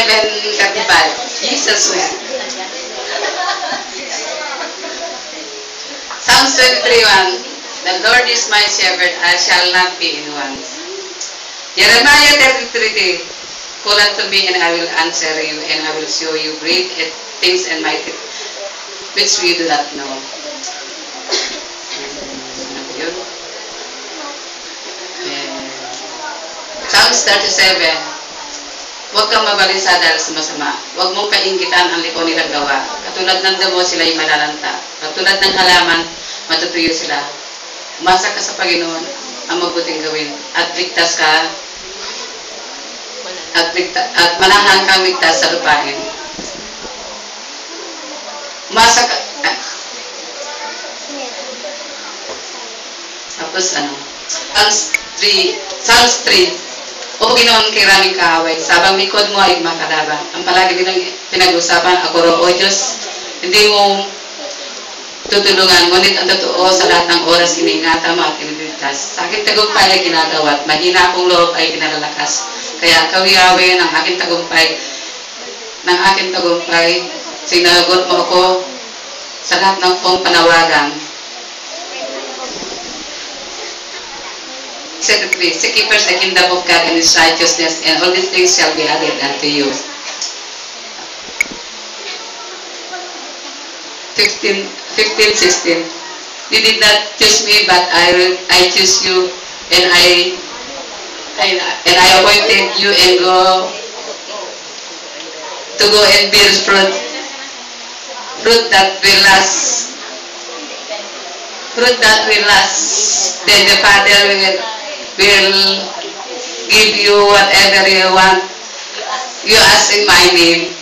11:35. Jesus wept. Psalms 23:1. The Lord is my shepherd, I shall not be in want. Jeremiah 33:3. Call unto me, and I will answer you, and I will show you great things and mighty which we do not know. Psalms 37. Huwag kang mabalisa dahil sa masama. Huwag mong kainggitan ang liko nilang gawa. Katulad ng damo, sila'y malalanta. Katulad ng halaman, matutuyo sila. Umasa ka sa Panginoon ang mabuting gawin. At ligtas ka. At manahan kang ligtas sa lupain. Umasa ka. Tapos ano? Psalms 3. O Ginoon kay raming kaaway, sabang likod mo ay makalaban. Ang palagi nilang pinag-usapan, ako ro, O Diyos, hindi mo tutulungan, ngunit ang totoo sa lahat ng oras iningatan mo at iniligtas. Sa aking tagumpay ay ginagawa at mahina akong loob ay pinalalakas. Kaya kawi-awi ng aking tagumpay, sinagot mo ako sa lahat ng kong panawagan. Secondly, seek ye first the kingdom of God and His righteousness, and all these things shall be added unto you. 15:16. You did not choose me, but I choose you, and I appointed you and go and bear fruit that will last. Then the Father will give you whatever you want. You ask in my name.